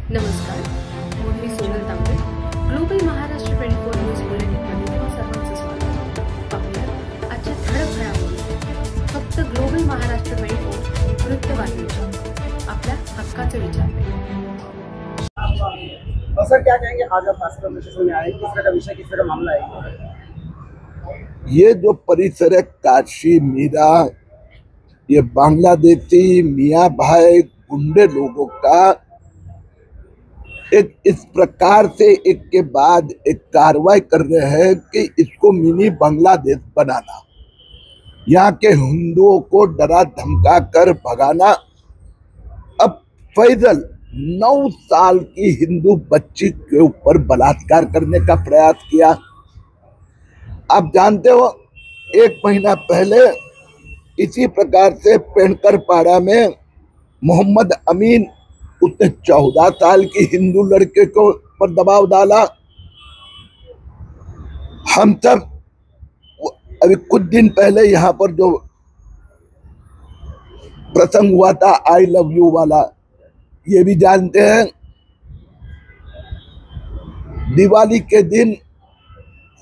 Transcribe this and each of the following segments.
नमस्कार, मी सोनल तांबे. Global Maharashtra 24 news बुलेटिनमध्ये तुम्हा सर्वांचं स्वागत. पाहूया आजच्या ठळक घडामोडी. फक्त ग्लोबल महाराष्ट्र 24 वृत्तवाहिनीच्या आपल्या हक्काचे विचार. सर क्या कहेंगे, आज आप भास्कर में में आए, किस तरह का विषय, किस तरह का मामला है? ये जो परिसर है काशी मीरा, ये बांग्लादेशी मियाँ भाई गुंडे लोगों का एक इस प्रकार से एक के बाद एक कार्रवाई कर रहे हैं कि इसको मिनी बांग्लादेश बनाना, यहाँ के हिंदुओं को डरा धमका कर भगाना। अब फैजल 9 साल की हिंदू बच्ची के ऊपर बलात्कार करने का प्रयास किया। आप जानते हो 1 महीना पहले इसी प्रकार से पेंकर पाड़ा में मोहम्मद अमीन, उसने 14 साल की हिंदू लड़के को पर दबाव डाला। हम सब अभी कुछ दिन पहले यहाँ पर जो प्रसंग हुआ था आई लव यू वाला, ये भी जानते हैं। दिवाली के दिन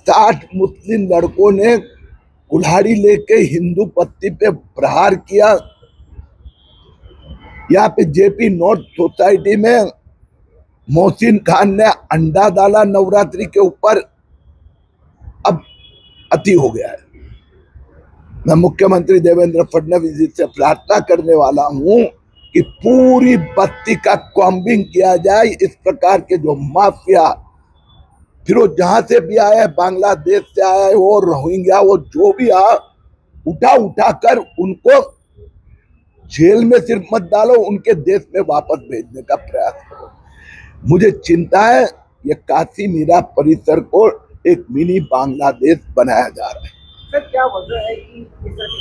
60 मुस्लिम लड़कों ने कुल्हाड़ी लेके हिंदू पत्नी पे प्रहार किया। यहाँ पे जेपी नॉर्थ सोसाइटी में मोहसिन खान ने अंडा डाला नवरात्रि के ऊपर। अब अति हो गया है। मैं मुख्यमंत्री देवेंद्र फडणवीस जी से प्रार्थना करने वाला हूं कि पूरी बस्ती का कॉम्बिंग किया जाए। इस प्रकार के जो माफिया, फिर वो जहां से भी आया है, बांग्लादेश से आया है, वो रोहिंग्या, वो जो भी उठा कर उनको जेल में सिर्फ मत डालो, उनके देश में वापस भेजने का प्रयास करो। मुझे चिंता है ये काशी मीरा परिसर को एक मिनी बांग्लादेश बनाया जा रहा है। सर क्या वजह है कि इस तरह की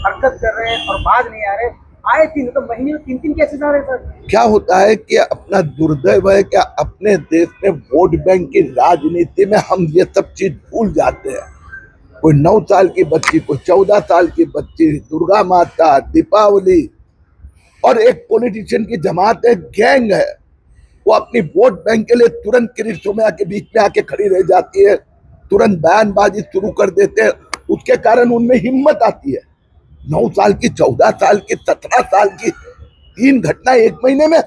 हरकत कर रहे हैं और बाज नहीं आ रहे? आए 3 तो महीने में 3 केसेस आ रहे हैं सर। क्या होता है कि अपना दुर्दैव है कि अपने देश में वोट बैंक की राजनीति में हम ये सब चीज भूल जाते हैं। कोई 9 साल की बच्ची, कोई 14 साल की बच्ची, दुर्गा माता, दीपावली, और एक पॉलिटिशियन की जमात है, गैंग है, वो अपनी वोट बैंक के लिए तुरंत किरीट सोमैया के बीच में आके खड़ी रह जाती है, तुरंत बयानबाजी शुरू कर देते हैं। उसके कारण उनमें हिम्मत आती है। 9 साल की, 14 साल की, 17 साल की 3 घटना 1 महीने में।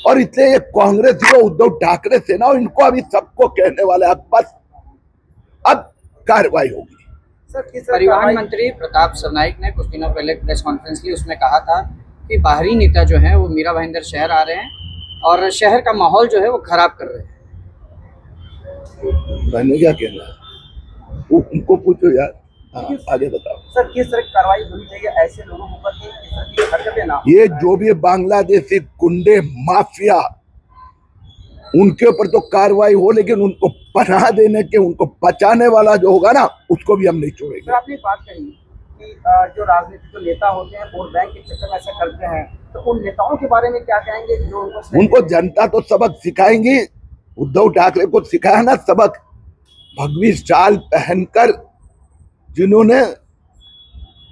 और इसलिए ये कांग्रेस और उद्धव ठाकरे सेना, इनको अभी सबको कहने वाले बस अब कार्रवाई होगी। परिवहन मंत्री प्रताप सरनाईक ने कुछ दिनों पहले प्रेस कॉन्फ्रेंस की, उसमें कहा था कि बाहरी नेता जो है वो मीरा भाईंदर शहर आ रहे हैं और शहर का माहौल जो है वो खराब कर रहे हैं। मैंने क्या कहना है, उनको पूछो यार। आगे बताओ सर, किस तरह की कार्रवाई होनी चाहिए ऐसे लोगों पर कि इस तरह की हरकतें ना? ये जो भी बांग्लादेशी गुंडे माफिया, उनके ऊपर तो कार्रवाई हो, लेकिन उनको पनाह देने के, उनको बचाने वाला जो होगा ना, उसको भी हम नहीं छोड़ेंगे। सर आपने बात कही कि जो राजनीतिक जो नेता होते हैं वोट बैंक के चक्कर में ऐसा करते हैं, तो उन नेताओं के बारे में क्या कहेंगे जो उनको जनता तो सबक सिखाएंगी। उद्धव ठाकरे को सिखाया ना सबक, भगवी शाल पहनकर जिन्होंने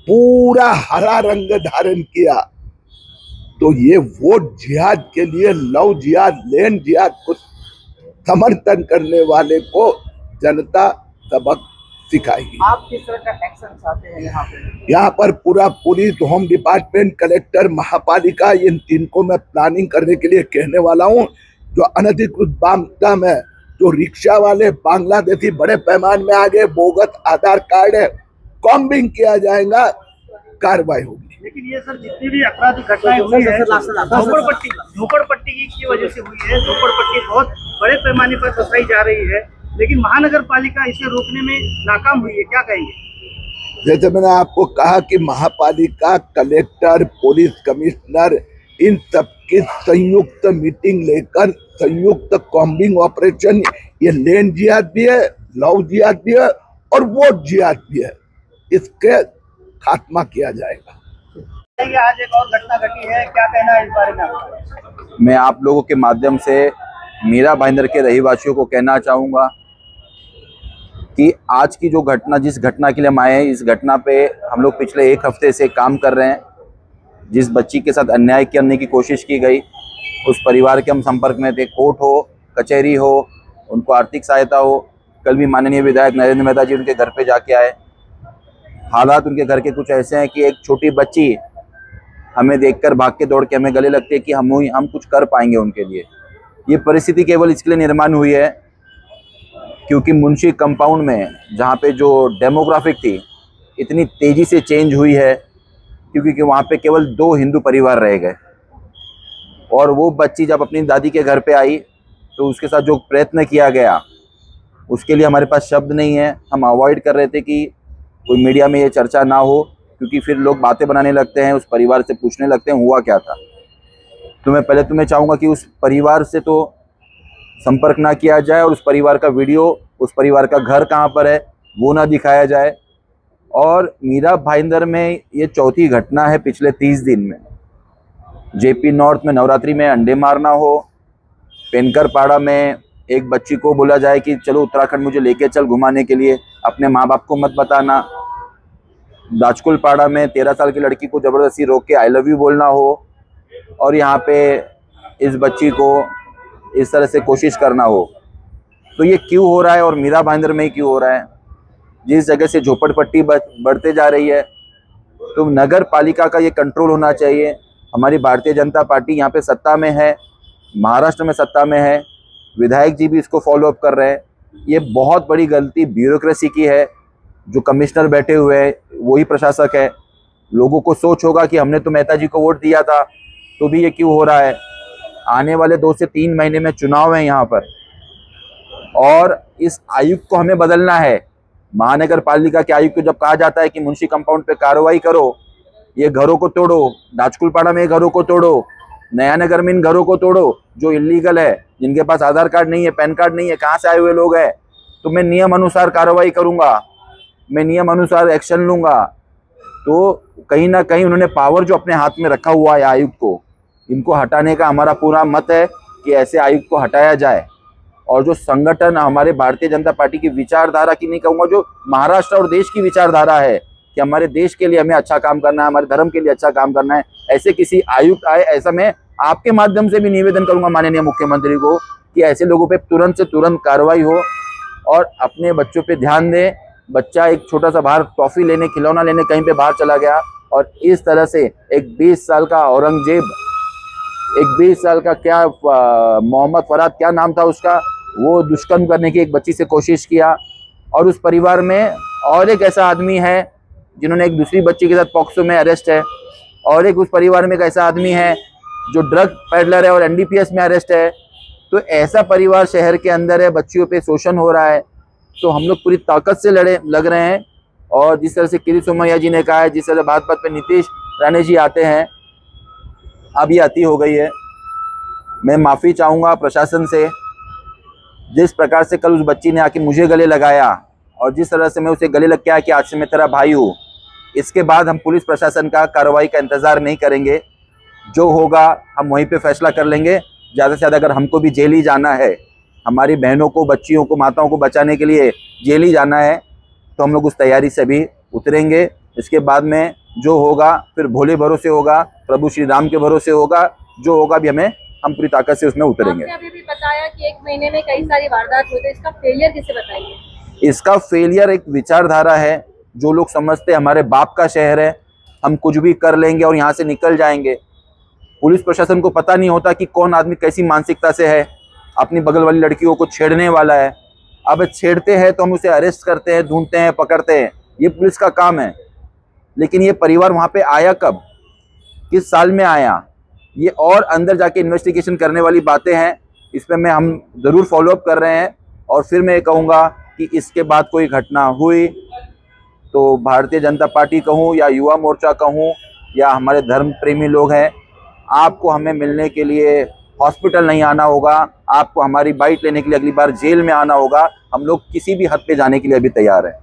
पूरा हरा रंग धारण किया। तो ये वोट जिहाद के लिए, लव जिहाद, लैंड जिहाद को समर्थन करने वाले को जनता सबक सिखाएगी। आप किस तरह का एक्शन चाहते हैं यहाँ पे? यहाँ पर पूरा पुलिस, होम डिपार्टमेंट, कलेक्टर, महापालिका, इन 3 को मैं प्लानिंग करने के लिए कहने वाला हूँ। जो अनधिकृत बांग्ला में जो रिक्शा वाले बांग्लादेशी बड़े पैमाने में आगे, बोगस आधार कार्ड है, कॉम्बिंग किया जाएगा, कार्रवाई होगी। लेकिन ये सर जितनी भी अपराधी घटनाएं हुई है झोपड़पट्टी की वजह से हुई है। झोपड़पट्टी बहुत बड़े पैमाने पर फंसाई जा रही है, लेकिन महानगर पालिका इसे रोकने में नाकाम हुई है, क्या कहेंगे? जैसे मैंने आपको कहा कि महापालिका, कलेक्टर, पुलिस कमिश्नर, इन सबकी संयुक्त मीटिंग लेकर संयुक्त कॉम्बिंग ऑपरेशन, ये लैंड जिहाद भी है, लव जिहाद भी है और वोट जिहाद भी है, इसके खात्मा किया जाएगा। आज एक और घटना घटी है, क्या कहना है इस बारे में? मैं आप लोगों के माध्यम से मीरा भाईंदर के रहवासियों को कहना चाहूँगा कि आज की जो घटना, जिस घटना के लिए हम आए हैं, इस घटना पे हम लोग पिछले 1 हफ्ते से काम कर रहे हैं। जिस बच्ची के साथ अन्याय करने की कोशिश की गई, उस परिवार के हम संपर्क में थे। कोर्ट हो, कचहरी हो, उनको आर्थिक सहायता हो। कल भी माननीय विधायक नरेंद्र मेहता जी उनके घर पे जाके आए। हालात उनके घर के कुछ ऐसे हैं कि एक छोटी बच्ची हमें देखकर भाग के दौड़ के हमें गले लगती है कि हम कुछ कर पाएंगे उनके लिए। ये परिस्थिति केवल इसके लिए निर्माण हुई है क्योंकि मुंशी कंपाउंड में जहाँ पे जो डेमोग्राफिक थी इतनी तेज़ी से चेंज हुई है क्योंकि वहाँ पे केवल 2 हिंदू परिवार रह गए। और वो बच्ची जब अपनी दादी के घर पे आई तो उसके साथ जो प्रयत्न किया गया उसके लिए हमारे पास शब्द नहीं है। हम अवॉइड कर रहे थे कि कोई मीडिया में ये चर्चा ना हो क्योंकि फिर लोग बातें बनाने लगते हैं, उस परिवार से पूछने लगते हैं हुआ क्या था। तो मैं पहले तुम्हें चाहूँगा कि उस परिवार से तो संपर्क ना किया जाए और उस परिवार का वीडियो, उस परिवार का घर कहाँ पर है वो ना दिखाया जाए। और मीरा भाईंदर में ये चौथी घटना है पिछले 30 दिन में। जेपी नॉर्थ में नवरात्रि में अंडे मारना हो, पेनकर पाड़ा में एक बच्ची को बोला जाए कि चलो उत्तराखंड मुझे लेके चल घुमाने के लिए, अपने माँ बाप को मत बताना। दाजकुल पाड़ा में 13 साल की लड़की को ज़बरदस्ती रोक के आई लव यू बोलना हो, और यहाँ पे इस बच्ची को इस तरह से कोशिश करना हो। तो ये क्यों हो रहा है और मीरा भाईंदर में ही क्यों हो रहा है? जिस जगह से झोपड़पट्टी बढ़ते जा रही है तो नगर पालिका का ये कंट्रोल होना चाहिए। हमारी भारतीय जनता पार्टी यहाँ पे सत्ता में है, महाराष्ट्र में सत्ता में है, विधायक जी भी इसको फॉलो अप कर रहे हैं। ये बहुत बड़ी गलती ब्यूरोक्रेसी की है। जो कमिश्नर बैठे हुए हैं वही प्रशासक है। लोगों को सोच होगा कि हमने तो मेहता जी को वोट दिया था तो भी ये क्यों हो रहा है। आने वाले 2 से 3 महीने में चुनाव है यहाँ पर और इस आयुक्त को हमें बदलना है। महानगर पालिका के आयुक्त को जब कहा जाता है कि मुंशी कंपाउंड पे कार्रवाई करो, ये घरों को तोड़ो, दाजकुलपाड़ा में घरों को तोड़ो, नया नगर में इन घरों को तोड़ो जो इलीगल है, जिनके पास आधार कार्ड नहीं है, पैन कार्ड नहीं है, कहाँ से आए हुए लोग हैं, तो मैं नियम अनुसार कार्रवाई करूँगा, मैं नियम अनुसार एक्शन लूँगा। तो कहीं ना कहीं उन्होंने पावर जो अपने हाथ में रखा हुआ है आयुक्त को, इनको हटाने का हमारा पूरा मत है कि ऐसे आयुक्त को हटाया जाए। और जो संगठन हमारे भारतीय जनता पार्टी की विचारधारा की नहीं कहूँगा, जो महाराष्ट्र और देश की विचारधारा है कि हमारे देश के लिए हमें अच्छा काम करना है, हमारे धर्म के लिए अच्छा काम करना है, ऐसे किसी आयुक्त आए। ऐसा मैं आपके माध्यम से भी निवेदन करूंगा माननीय मुख्यमंत्री को कि ऐसे लोगों पे तुरंत से तुरंत कार्रवाई हो और अपने बच्चों पे ध्यान दें। बच्चा एक छोटा सा बाहर टॉफी लेने, खिलौना लेने कहीं पे बाहर चला गया और इस तरह से एक 20 साल का औरंगजेब, एक 20 साल का क्या मोहम्मद फराद क्या नाम था उसका, वो दुष्कर्म करने की एक बच्ची से कोशिश किया। और उस परिवार में और एक ऐसा आदमी है जिन्होंने एक दूसरी बच्ची के साथ पॉक्सो में अरेस्ट है, और एक उस परिवार में एक ऐसा आदमी है जो ड्रग पेडलर है और एनडीपीएस में अरेस्ट है। तो ऐसा परिवार शहर के अंदर है, बच्चियों पे शोषण हो रहा है। तो हम लोग पूरी ताकत से लग रहे हैं। और जिस तरह से किरी सोमैया जी ने कहा है, जिस तरह बात बात पे नीतीश राणे जी आते हैं, अब ये अति हो गई है। मैं माफ़ी चाहूँगा प्रशासन से। जिस प्रकार से कल उस बच्ची ने आके मुझे गले लगाया और जिस तरह से मैं उसे गले लग के आया कि आज से मैं तेरा भाई हूँ, इसके बाद हम पुलिस प्रशासन का कार्रवाई का इंतज़ार नहीं करेंगे। जो होगा हम वहीं पे फैसला कर लेंगे। ज़्यादा से ज़्यादा अगर हमको भी जेल ही जाना है, हमारी बहनों को, बच्चियों को, माताओं को बचाने के लिए जेल ही जाना है, तो हम लोग उस तैयारी से भी उतरेंगे। इसके बाद में जो होगा फिर भोले भरोसे होगा, प्रभु श्री राम के भरोसे होगा। जो होगा भी हम पूरी ताकत से उसमें उतरेंगे। आपने अभी भी बताया कि 1 महीने में कई सारी वारदात होते हैं, इसका फेलियर किसे बताइए? इसका फेलियर एक विचारधारा है। जो लोग समझते हैं हमारे बाप का शहर है, हम कुछ भी कर लेंगे और यहाँ से निकल जाएंगे। पुलिस प्रशासन को पता नहीं होता कि कौन आदमी कैसी मानसिकता से है, अपनी बगल वाली लड़कियों को छेड़ने वाला है। अब छेड़ते हैं तो हम उसे अरेस्ट करते हैं, ढूंढते हैं, पकड़ते हैं, ये पुलिस का काम है। लेकिन ये परिवार वहाँ पे आया कब, किस साल में आया, ये और अंदर जाके इन्वेस्टिगेशन करने वाली बातें हैं। इस पर हम ज़रूर फॉलोअप कर रहे हैं। और फिर मैं ये कहूँगा कि इसके बाद कोई घटना हुई तो भारतीय जनता पार्टी कहूँ या युवा मोर्चा कहूँ या हमारे धर्म प्रेमी लोग हैं, आपको हमें मिलने के लिए हॉस्पिटल नहीं आना होगा, आपको हमारी बाइट लेने के लिए अगली बार जेल में आना होगा। हम लोग किसी भी हद पे जाने के लिए अभी तैयार हैं।